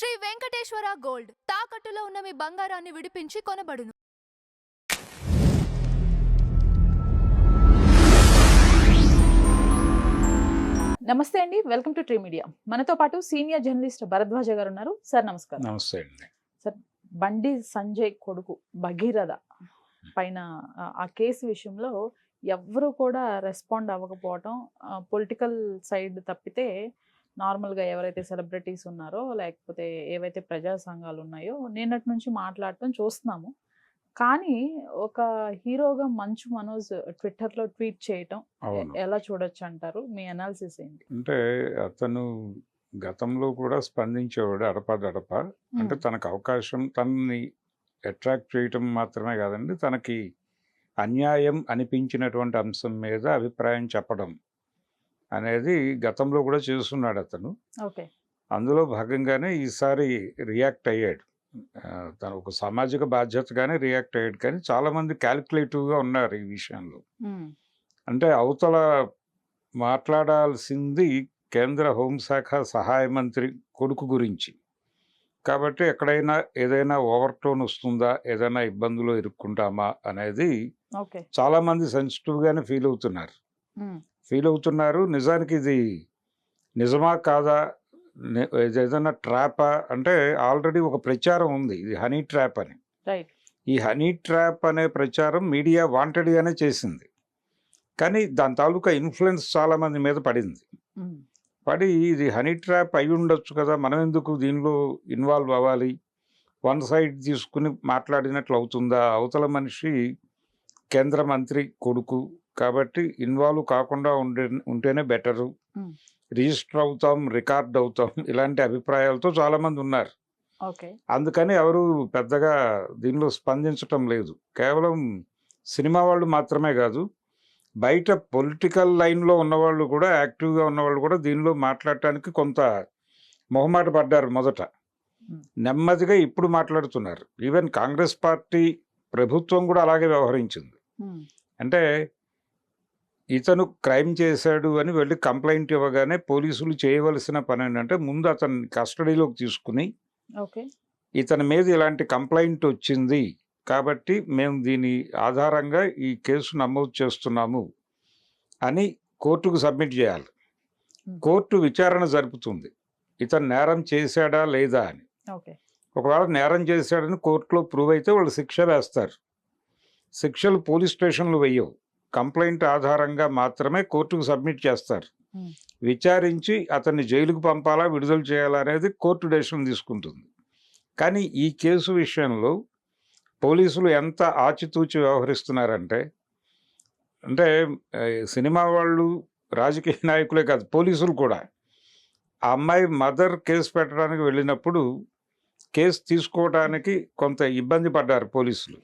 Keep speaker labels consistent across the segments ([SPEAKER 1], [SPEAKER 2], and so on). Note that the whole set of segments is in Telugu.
[SPEAKER 1] శ్రీ వెంకటేశ్వర గోల్డ్ తాకట్టులో ఉన్న మీ బంగారాన్ని విడిపించి కొనబడును.
[SPEAKER 2] నమస్తే అండి, వెల్కమ్ టు ట్రీ మీడియా. మనతో పాటు సీనియర్ జర్నలిస్ట్ భరద్వాజ గారు ఉన్నారు. సార్ నమస్కారం.
[SPEAKER 3] నమస్తే అండి.
[SPEAKER 2] సార్, బండి సంజయ్ కొడుకు భగీరథ పైన ఆ కేసు విషయంలో ఎవ్వరూ కూడా రెస్పాండ్ అవ్వకపోవటం, పొలిటికల్ సైడ్ తప్పితే నార్మల్గా ఎవరైతే సెలబ్రిటీస్ ఉన్నారో లేకపోతే ఏవైతే ప్రజా సంఘాలు ఉన్నాయో నిన్నటి నుంచి మాట్లాడటం చూస్తున్నాము. కానీ ఒక హీరోగా మంచు మనోజ్ ట్విట్టర్లో ట్వీట్ చేయటం ఎలా చూడొచ్చు అంటారు? మీ అనాలిసిస్ ఏంటి?
[SPEAKER 3] అంటే అతను గతంలో కూడా స్పందించేవాడు అడపదడప. అంటే తనకు అవకాశం, తనని అట్రాక్ట్ చేయటం మాత్రమే కాదండి, తనకి అన్యాయం అనిపించినటువంటి అంశం మీద అభిప్రాయం చెప్పడం అనేది గతంలో కూడా చేస్తున్నాడు అతను.
[SPEAKER 2] ఓకే,
[SPEAKER 3] అందులో భాగంగానే ఈసారి రియాక్ట్ అయ్యాడు. తను ఒక సామాజిక బాధ్యతగానే రియాక్ట్ అయ్యాడు. కానీ చాలామంది క్యాలిక్యులేటివ్గా ఉన్నారు ఈ విషయంలో. అంటే అవతల మాట్లాడాల్సింది కేంద్ర హోంశాఖ సహాయ మంత్రి కొడుకు గురించి కాబట్టి ఎక్కడైనా ఏదైనా ఓవర్టోన్ వస్తుందా, ఏదైనా ఇబ్బందులు ఇరుక్కుంటామా అనేది చాలామంది సెన్సిటివ్గానే ఫీల్ అవుతున్నారు. నిజానికి ఇది నిజమా కాదా, ఏదైనా ట్రాపా అంటే ఆల్రెడీ ఒక ప్రచారం ఉంది, ఇది హనీ ట్రాప్ అని. ఈ హనీ ట్రాప్ అనే ప్రచారం మీడియా వాంటెడ్గానే చేసింది. కానీ దాని తాలూకా ఇన్ఫ్లుయెన్స్ చాలామంది మీద పడి ఇది హనీ ట్రాప్ అయి ఉండొచ్చు కదా, మనం ఎందుకు దీనిలో ఇన్వాల్వ్ అవ్వాలి, వన్ సైడ్ తీసుకుని మాట్లాడినట్లు అవుతుందా, అవతల మనిషి కేంద్ర మంత్రి కొడుకు కాబట్టి ఇన్వాల్వ్ కాకుండా ఉంటేనే బెటరు, రిజిస్టర్ అవుతాం, రికార్డ్ అవుతాం, ఇలాంటి అభిప్రాయాలతో చాలామంది ఉన్నారు. అందుకని ఎవరు పెద్దగా దీనిలో స్పందించటం లేదు. కేవలం సినిమా వాళ్ళు మాత్రమే కాదు, బయట పొలిటికల్ లైన్లో ఉన్నవాళ్ళు కూడా, యాక్టివ్గా ఉన్నవాళ్ళు కూడా దీనిలో మాట్లాడటానికి కొంత మొహమాట పడ్డారు మొదట. నెమ్మదిగా ఇప్పుడు మాట్లాడుతున్నారు. ఈవెన్ కాంగ్రెస్ పార్టీ ప్రభుత్వం కూడా అలాగే వ్యవహరించింది. అంటే ఇతను క్రైమ్ చేశాడు అని వెళ్ళి కంప్లైంట్ ఇవ్వగానే పోలీసులు చేయవలసిన పని ఏంటంటే ముందు అతన్ని కస్టడీలోకి తీసుకుని, ఇతని మీద ఇలాంటి కంప్లైంట్ వచ్చింది కాబట్టి మేము దీని ఆధారంగా ఈ కేసు నమోదు చేస్తున్నాము అని కోర్టుకు సబ్మిట్ చేయాలి. కోర్టు విచారణ జరుపుతుంది ఇతను నేరం చేశాడా లేదా అని. ఒకవేళ నేరం చేశాడని కోర్టులో ప్రూవ్ అయితే వాళ్ళు శిక్ష వేస్తారు. శిక్షలు పోలీస్ స్టేషన్లు వేయవు, కంప్లైంట్ ఆధారంగా మాత్రమే కోర్టుకు సబ్మిట్ చేస్తారు. విచారించి అతన్ని జైలుకు పంపాలా, విడుదల చేయాలా అనేది కోర్టు డెసిషన్ తీసుకుంటుంది. కానీ ఈ కేసు విషయంలో పోలీసులు ఎంత ఆచితూచి వ్యవహరిస్తున్నారంటే, అంటే సినిమా వాళ్ళు, రాజకీయ నాయకులే కాదు, పోలీసులు కూడా ఆ అమ్మాయి మదర్ కేసు పెట్టడానికి వెళ్ళినప్పుడు కేసు తీసుకోవడానికి కొంత ఇబ్బంది పడ్డారు పోలీసులు.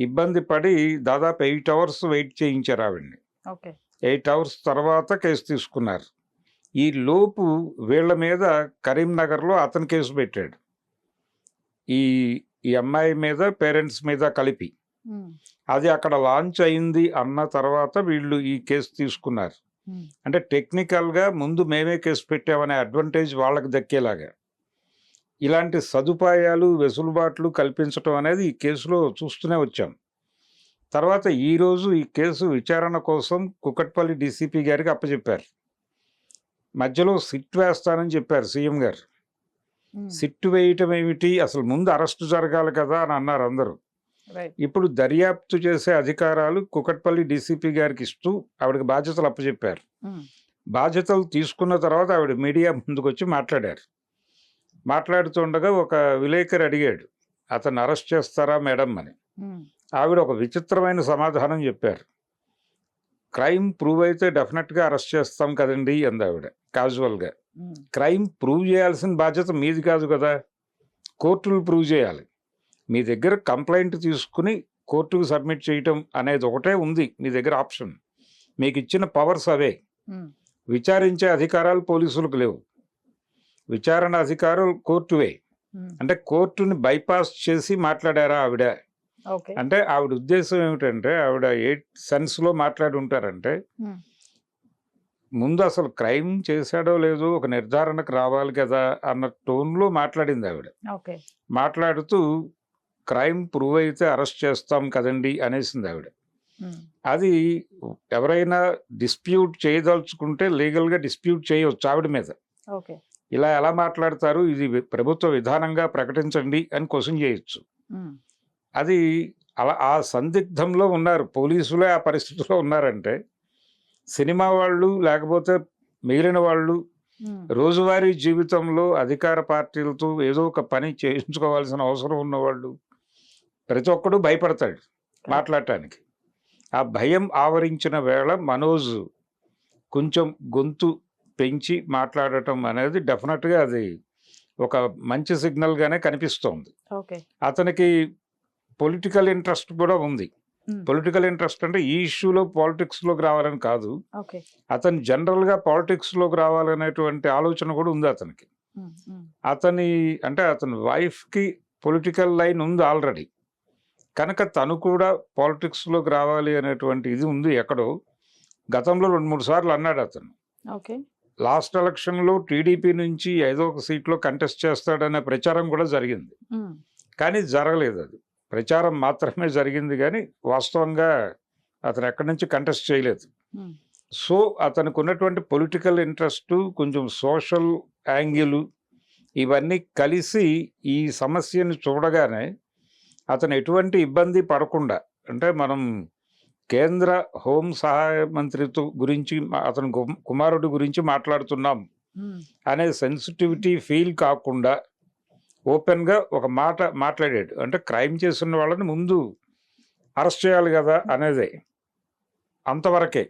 [SPEAKER 3] ఇబ్బంది పడి దాదాపు 8 hours వెయిట్ చేయించారు ఆవిడ్ని. 8 hours తర్వాత కేసు తీసుకున్నారు. ఈ లోపు వీళ్ళ మీద కరీంనగర్లో అతను కేసు పెట్టాడు, ఈ అమ్మాయి మీద, పేరెంట్స్ మీద కలిపి. అది అక్కడ లాంచ్ అయింది అన్న తర్వాత వీళ్ళు ఈ కేసు తీసుకున్నారు. అంటే టెక్నికల్గా ముందు మేమే కేసు పెట్టామనే అడ్వాంటేజ్ వాళ్ళకి దక్కేలాగా ఇలాంటి సదుపాయాలు, వెసులుబాట్లు కల్పించడం అనేది ఈ కేసులో చూస్తూనే వచ్చాం. తర్వాత ఈరోజు ఈ కేసు విచారణ కోసం కుకట్పల్లి డీసీపీ గారికి అప్పచెప్పారు. మధ్యలో సిట్ వేస్తానని చెప్పారు సీఎం గారు. సిట్ వేయటం ఏమిటి, అసలు ముందు అరెస్టు జరగాలి కదా అని అన్నారు అందరూ. ఇప్పుడు దర్యాప్తు చేసే అధికారాలు కుకట్పల్లి డీసీపీ గారికి ఇస్తూ ఆవిడకి బాధ్యతలు అప్పచెప్పారు. బాధ్యతలు తీసుకున్న తర్వాత ఆవిడ మీడియా ముందుకు వచ్చి మాట్లాడుతుండగా ఒక విలేకరి అడిగాడు, అతన్ని అరెస్ట్ చేస్తారా మేడం అని. ఆవిడ ఒక విచిత్రమైన సమాధానం చెప్పారు. క్రైమ్ ప్రూవ్ అయితే డెఫినెట్గా అరెస్ట్ చేస్తాం కదండి అంది ఆవిడ క్యాజువల్గా. క్రైమ్ ప్రూవ్ చేయాల్సిన బాధ్యత మీది కాదు కదా, కోర్టులు ప్రూవ్ చేయాలి. మీ దగ్గర కంప్లైంట్ తీసుకుని కోర్టుకు సబ్మిట్ చేయటం అనేది ఒకటే ఉంది మీ దగ్గర ఆప్షన్. మీకు ఇచ్చిన పవర్స్ అవే. విచారించే అధికారాలు పోలీసులకు లేవు, విచారణ అధికారులు కోర్టువే. అంటే కోర్టుని బైపాస్ చేసి మాట్లాడారా ఆవిడ? అంటే ఆవిడ ఉద్దేశం ఏమిటంటే, ఆవిడ ఏ సెన్స్లో మాట్లాడి ఉంటారంటే, ముందు అసలు క్రైమ్ చేశాడో లేదో ఒక నిర్ధారణకు రావాలి కదా అన్న టోన్లో మాట్లాడింది ఆవిడ.
[SPEAKER 2] ఓకే.
[SPEAKER 3] మాట్లాడుతూ క్రైమ్ ప్రూవ్ అయితే అరెస్ట్ చేస్తాం కదండి అనేసింది ఆవిడ. అది ఎవరైనా డిస్ప్యూట్ చేయదలుచుకుంటే లీగల్గా డిస్ప్యూట్ చేయవచ్చు ఆవిడ మీద.
[SPEAKER 2] ఓకే.
[SPEAKER 3] ఇలా ఎలా మాట్లాడతారు, ఇది ప్రభుత్వ విధానంగా ప్రకటించండి అని క్వశ్చన్ చేయొచ్చు. అది అలా ఆ సందిగ్ధంలో ఉన్నారు పోలీసులే. ఆ పరిస్థితిలో ఉన్నారంటే సినిమా వాళ్ళు లేకపోతే మిగిలిన వాళ్ళు రోజువారీ జీవితంలో అధికార పార్టీలతో ఏదో ఒక పని చేయించుకోవాల్సిన అవసరం ఉన్నవాళ్ళు ప్రతి ఒక్కడు భయపడతాడు మాట్లాడటానికి. ఆ భయం ఆవరించిన వేళ మనోజ్ కొంచెం గొంతు పెంచి మాట్లాడటం అనేది డెఫినెట్గా అది ఒక మంచి సిగ్నల్గానే కనిపిస్తోంది.
[SPEAKER 2] ఓకే.
[SPEAKER 3] అతనికి పొలిటికల్ ఇంట్రెస్ట్ కూడా ఉంది. పొలిటికల్ ఇంట్రెస్ట్ అంటే ఈ ఇష్యూలో పాలిటిక్స్లోకి రావాలని కాదు,
[SPEAKER 2] ఓకే.
[SPEAKER 3] అతను జనరల్గా పాలిటిక్స్లోకి రావాలనేటువంటి ఆలోచన కూడా ఉంది అతనికి. అతని వైఫ్కి పొలిటికల్ లైన్ ఉంది ఆల్రెడీ, కనుక తను కూడా పాలిటిక్స్లోకి రావాలి అనేటువంటి ఇది ఉంది ఎక్కడో. గతంలో 2-3 సార్లు అన్నాడు అతను.
[SPEAKER 2] ఓకే.
[SPEAKER 3] లాస్ట్ ఎలక్షన్లో టీడీపీ నుంచి ఏదో ఒక సీట్లో కంటెస్ట్ చేస్తాడనే ప్రచారం కూడా జరిగింది, కానీ జరగలేదు. అది ప్రచారం మాత్రమే జరిగింది, కానీ వాస్తవంగా అతను ఎక్కడి నుంచి కంటెస్ట్ చేయలేదు. సో అతనికి ఉన్నటువంటి పొలిటికల్ ఇంట్రెస్ట్, కొంచెం సోషల్ యాంగిల్, ఇవన్నీ కలిసి ఈ సమస్యను చూడగానే అతను ఎటువంటి ఇబ్బంది పడకుండా, అంటే మనం కేంద్ర హోం సహాయ మంత్రితో గురించి అతని కుమారుడి గురించి మాట్లాడుతున్నాం అనే సెన్సిటివిటీ ఫీల్ కాకుండా ఓపెన్గా ఒక మాట మాట్లాడాడు. అంటే క్రైమ్ చేస్తున్న వాళ్ళని ముందు అరెస్ట్ చేయాలి కదా అనేదే, అంతవరకే.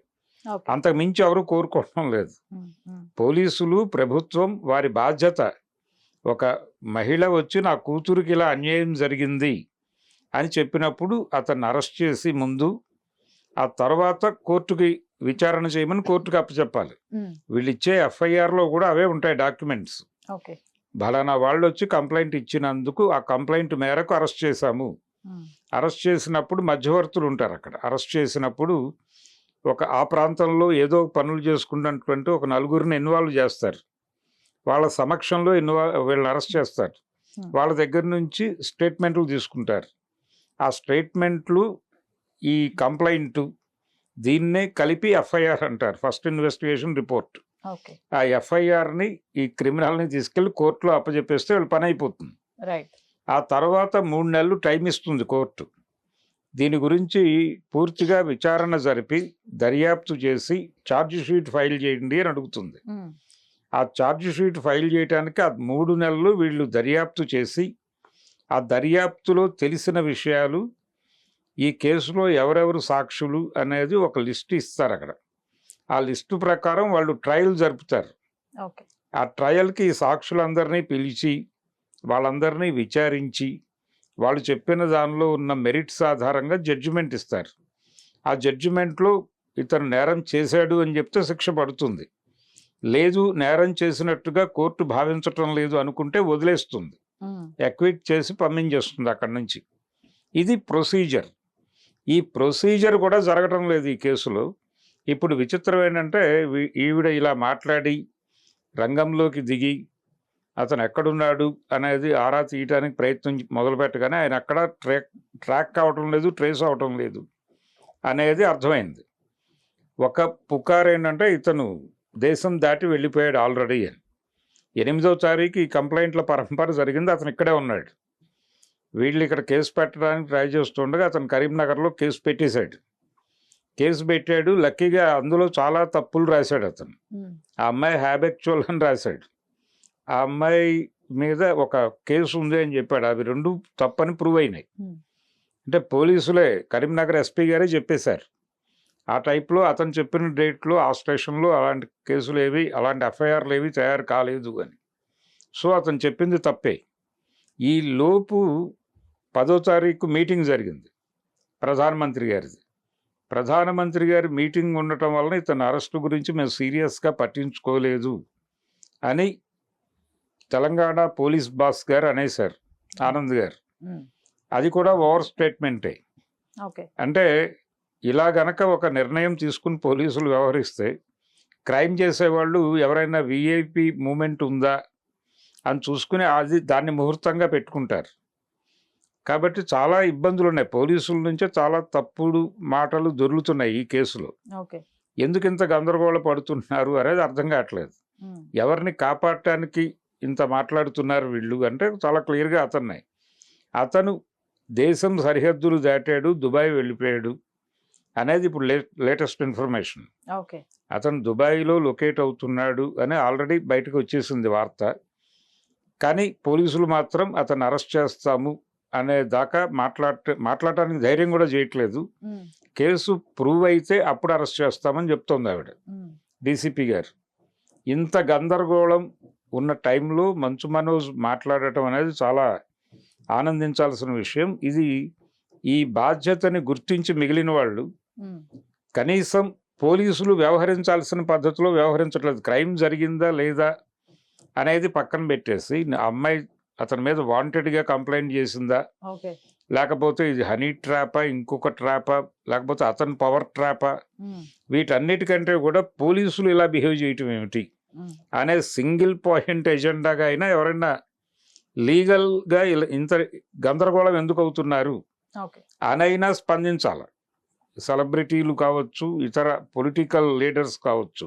[SPEAKER 3] అంతకు మించి ఎవరు కోరుకోవడం లేదు. పోలీసులు, ప్రభుత్వం వారి బాధ్యత. ఒక మహిళ వచ్చి నా కూతురికి ఇలా అన్యాయం జరిగింది అని చెప్పినప్పుడు అతన్ని అరెస్ట్ చేసి ముందు, ఆ తర్వాత కోర్టుకి విచారణ చేయమని కోర్టుకి అప్పచెప్పాలి. వీళ్ళు ఇచ్చే ఎఫ్ఐఆర్లో కూడా అవే ఉంటాయి డాక్యుమెంట్స్. బలానా వాళ్ళు వచ్చి కంప్లైంట్ ఇచ్చినందుకు ఆ కంప్లైంట్ మేరకు అరెస్ట్ చేశాము. అరెస్ట్ చేసినప్పుడు మధ్యవర్తులు ఉంటారు అక్కడ. అరెస్ట్ చేసినప్పుడు ఆ ప్రాంతంలో ఏదో పనులు చేసుకున్నటువంటి ఒక 4గురిని ఇన్వాల్వ్ చేస్తారు. వాళ్ళ సమక్షంలో వీళ్ళని అరెస్ట్ చేస్తారు. వాళ్ళ దగ్గర నుంచి స్టేట్మెంట్లు తీసుకుంటారు. ఆ స్టేట్మెంట్లు, ఈ కంప్లైంట్, దీన్నే కలిపి ఎఫ్ఐఆర్ అంటారు, ఫస్ట్ ఇన్వెస్టిగేషన్ రిపోర్ట్. ఆ ఎఫ్ఐఆర్ని, ఈ క్రిమినల్ని తీసుకెళ్లి కోర్టులో అప్పచెప్పేస్తే వీళ్ళు పని అయిపోతుంది. ఆ తర్వాత 3 నెలలు టైం ఇస్తుంది కోర్టు. దీని గురించి పూర్తిగా విచారణ జరిపి దర్యాప్తు చేసి ఛార్జ్ షీట్ ఫైల్ చేయండి అని అడుగుతుంది. ఆ ఛార్జ్ షీట్ ఫైల్ చేయడానికి ఆ 3 నెలలు వీళ్ళు దర్యాప్తు చేసి, ఆ దర్యాప్తులో తెలిసిన విషయాలు, ఈ కేసులో ఎవరెవరు సాక్షులు అనేది ఒక లిస్ట్ ఇస్తారు అక్కడ. ఆ లిస్టు ప్రకారం వాళ్ళు ట్రయల్ జరుపుతారు. ఆ ట్రయల్కి ఈ సాక్షులందరినీ పిలిచి వాళ్ళందరినీ విచారించి వాళ్ళు చెప్పిన దానిలో ఉన్న మెరిట్స్ ఆధారంగా జడ్జిమెంట్ ఇస్తారు. ఆ జడ్జిమెంట్లో ఇతను నేరం చేశాడు అని చెప్తే శిక్ష పడుతుంది. లేదు, నేరం చేసినట్టుగా కోర్టు భావించటం లేదు అనుకుంటే వదిలేస్తుంది, ఎక్విట్ చేసి పంపించేస్తుంది అక్కడి నుంచి. ఇది ప్రొసీజర్. ఈ ప్రొసీజర్ కూడా జరగటం లేదు ఈ కేసులో. ఇప్పుడు విచిత్రం ఏంటంటే, ఈవిడ ఇలా మాట్లాడి రంగంలోకి దిగి అతను ఎక్కడున్నాడు అనేది ఆరా తీయడానికి ప్రయత్నం మొదలుపెట్టగానే ఆయన ఎక్కడ ట్రాక్ కావటం లేదు, ట్రేస్ అవటం లేదు అనేది అర్థమైంది. ఒక పుకారు ఏంటంటే ఇతను దేశం దాటి వెళ్ళిపోయాడు ఆల్రెడీ అని. 8వ తారీఖు ఈ కంప్లైంట్ల పరంపర జరిగింది, అతను ఇక్కడే ఉన్నాడు. వీళ్ళు ఇక్కడ కేసు పెట్టడానికి ట్రై చేస్తుండగా అతను కరీంనగర్లో కేసు పెట్టేశాడు. కేసు పెట్టాడు. లక్కీగా అందులో చాలా తప్పులు రాశాడు అతను. ఆ అమ్మాయి హ్యాబిచువల్ అని రాశాడు. ఆ అమ్మాయి మీద ఒక కేసు ఉంది అని చెప్పాడు. అవి 2 తప్పని ప్రూవ్ అయినాయి. అంటే పోలీసులే, కరీంనగర్ ఎస్పీ గారే చెప్పేశారు. ఆ టైప్లో అతను చెప్పిన డేట్లో ఆ స్టేషన్లో అలాంటి కేసులు ఏవి, అలాంటి ఎఫ్ఐఆర్లు ఏవి తయారు కాలేదు అని. సో అతను చెప్పింది తప్పే. ఈ లోపు 10వ తారీఖు మీటింగ్ జరిగింది ప్రధానమంత్రి గారిది. ప్రధానమంత్రి గారి మీటింగ్ ఉండటం వలన ఇతను అరెస్టు గురించి మేము సీరియస్గా పట్టించుకోలేదు అని తెలంగాణ పోలీస్ బాస్ గారు అనేశారు, ఆనంద్ గారు. అది కూడా ఓవర్ స్టేట్మెంటే. అంటే ఇలా గనక ఒక నిర్ణయం తీసుకుని పోలీసులు వ్యవహరిస్తే క్రైమ్ చేసేవాళ్ళు ఎవరైనా విఐపి మూమెంట్ ఉందా అని చూసుకుని దాన్ని ముహూర్తంగా పెట్టుకుంటారు. కాబట్టి చాలా ఇబ్బందులు ఉన్నాయి. పోలీసుల నుంచే చాలా తప్పుడు మాటలు దొర్లుతున్నాయి ఈ కేసులో.
[SPEAKER 2] ఓకే.
[SPEAKER 3] ఎందుకు ఇంత గందరగోళ పడుతున్నారు అనేది అర్థం కావట్లేదు. ఎవరిని కాపాడటానికి ఇంత మాట్లాడుతున్నారు వీళ్ళు అంటే చాలా క్లియర్గా అతను దేశం సరిహద్దులు దాటాడు, దుబాయ్ వెళ్ళిపోయాడు అనేది ఇప్పుడు లేటెస్ట్ ఇన్ఫర్మేషన్.
[SPEAKER 2] ఓకే.
[SPEAKER 3] అతను దుబాయ్లో లొకేట్ అవుతున్నాడు అని ఆల్రెడీ బయటకు వచ్చేసింది వార్త. కానీ పోలీసులు మాత్రం అతను అరెస్ట్ చేస్తాము అనే దాకా మాట్లాడటానికి ధైర్యం కూడా చేయట్లేదు. కేసు ప్రూవ్ అయితే అప్పుడు అరెస్ట్ చేస్తామని చెప్తోంది ఆవిడ, డీసీపీ గారు. ఇంత గందరగోళం ఉన్న టైంలో మంచు మనోజ్ మాట్లాడటం అనేది చాలా ఆనందించాల్సిన విషయం. ఇది ఈ బాధ్యతని గుర్తించి మిగిలిన వాళ్ళు కనీసం పోలీసులు వ్యవహరించాల్సిన పద్ధతిలో వ్యవహరించట్లేదు. క్రైమ్ జరిగిందా లేదా అనేది పక్కన పెట్టేసి అమ్మాయి అతని మీద వాంటెడ్గా కంప్లైంట్ చేసిందా, లేకపోతే ఇది హనీ ట్రాపా, ఇంకొక ట్రాపా, లేకపోతే అతని పవర్ ట్రాపా, వీటన్నిటికంటే కూడా పోలీసులు ఇలా బిహేవ్ చేయటం ఏమిటి అనే సింగిల్ పాయింట్ ఎజెండాగా అయినా ఎవరైనా లీగల్గా ఇంత గందరగోళం ఎందుకు అవుతున్నారు అనైనా స్పందించాలి. సెలబ్రిటీలు కావచ్చు, ఇతర పొలిటికల్ లీడర్స్ కావచ్చు.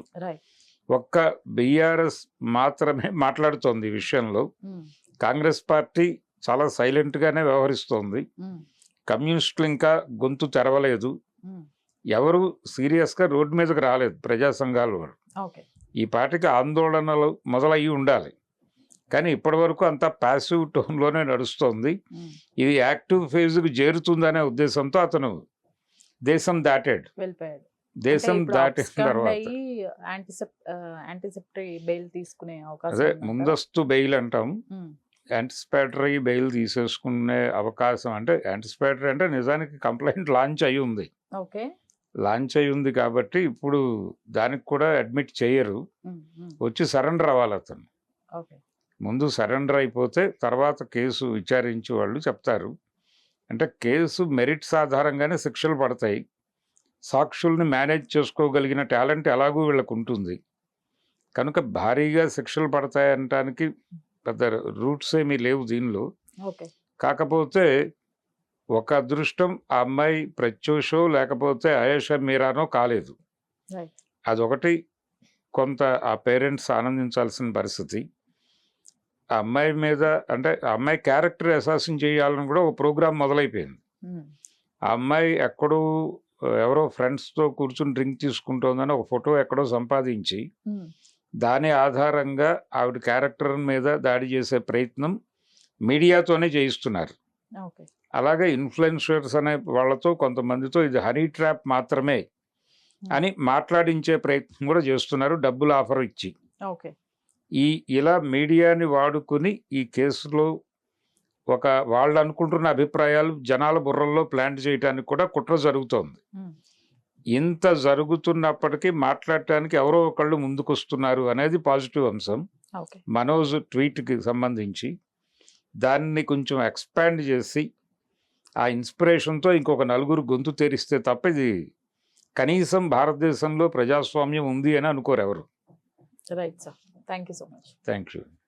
[SPEAKER 3] ఒక్క బీఆర్ఎస్ మాత్రమే మాట్లాడుతోంది ఈ విషయంలో. కాంగ్రెస్ పార్టీ చాలా సైలెంట్గానే వ్యవహరిస్తోంది. కమ్యూనిస్టులు ఇంకా గొంతు తెరవలేదు. ఎవరు సీరియస్గా రోడ్డు మీదకి రాలేదు ప్రజా సంఘాల వారు. ఈ పార్టీకి ఆందోళనలు మొదలయ్యి ఉండాలి, కానీ ఇప్పటి వరకు అంతా ప్యాసివ్ టోన్లోనే నడుస్తోంది. ఇది యాక్టివ్ ఫేజ్కి చేరుతుందనే ఉద్దేశంతో అతను దేశం దాటాడు. దేశం దాటిన తర్వాత అదే ముందస్తు బెయిల్ అంటాం. యాంటిసిపేటరీ బెయిల్ తీసేసుకునే అవకాశం, అంటే యాంటిసిపేటరీ అంటే నిజానికి కంప్లైంట్ లాంచ్ అయి ఉంది కాబట్టి ఇప్పుడు దానికి కూడా అడ్మిట్ చేయరు. వచ్చి సరెండర్ అవ్వాలి అతను. ముందు సరెండర్ అయిపోతే తర్వాత కేసు విచారించి వాళ్ళు చెప్తారు. అంటే కేసు మెరిట్స్ ఆధారంగానే శిక్షలు పడతాయి. సాక్షుల్ని మేనేజ్ చేసుకోగలిగిన టాలెంట్ ఎలాగూ వీళ్ళకు ఉంటుంది కనుక భారీగా శిక్షలు పడతాయనటానికి పెద్ద రూట్స్ ఏమీ లేవు దీనిలో. కాకపోతే ఒక అదృష్టం, ఆ అమ్మాయి ప్రత్యూషో లేకపోతే ఆయేషా మీరానో కాలేదు. అదొకటి కొంత ఆ పేరెంట్స్ ఆనందించాల్సిన పరిస్థితి. ఆ అమ్మాయి మీద అంటే ఆ అమ్మాయి క్యారెక్టర్ అసాసిన్ చేయాలని కూడా ఒక ప్రోగ్రాం మొదలైపోయింది. ఆ అమ్మాయి ఎక్కడో ఎవరో ఫ్రెండ్స్తో కూర్చుని డ్రింక్ తీసుకుంటోందని ఒక ఫోటో ఎక్కడో సంపాదించి దాని ఆధారంగా ఆవిడ క్యారెక్టర్ మీద దాడి చేసే ప్రయత్నం మీడియాతోనే చేయిస్తున్నారు. అలాగే ఇన్ఫ్లుయెన్సర్స్ అనే వాళ్ళతో కొంతమందితో ఇది హనీ ట్రాప్ మాత్రమే అని మాట్లాడించే ప్రయత్నం కూడా చేస్తున్నారు, డబ్బులు ఆఫర్ ఇచ్చి. ఇలా మీడియాని వాడుకుని ఈ కేసులో ఒక వాళ్ళు అనుకుంటున్న అభిప్రాయాలు జనాల బుర్రల్లో ప్లాంట్ చేయడానికి కూడా కుట్ర జరుగుతోంది. ఇంత జరుగుతున్నప్పటికీ మాట్లాడటానికి ఎవరో ఒకళ్ళు ముందుకొస్తున్నారు అనేది పాజిటివ్ అంశం. మనోజ్ ట్వీట్కి సంబంధించి దాన్ని కొంచెం ఎక్స్పాండ్ చేసి ఆ ఇన్స్పిరేషన్తో ఇంకొక నలుగురు గొంతు తెరిస్తే తప్ప ఇది కనీసం భారతదేశంలో ప్రజాస్వామ్యం ఉంది అని అనుకోరు ఎవరు.
[SPEAKER 2] Right sir, thank you so much.
[SPEAKER 3] Thank you.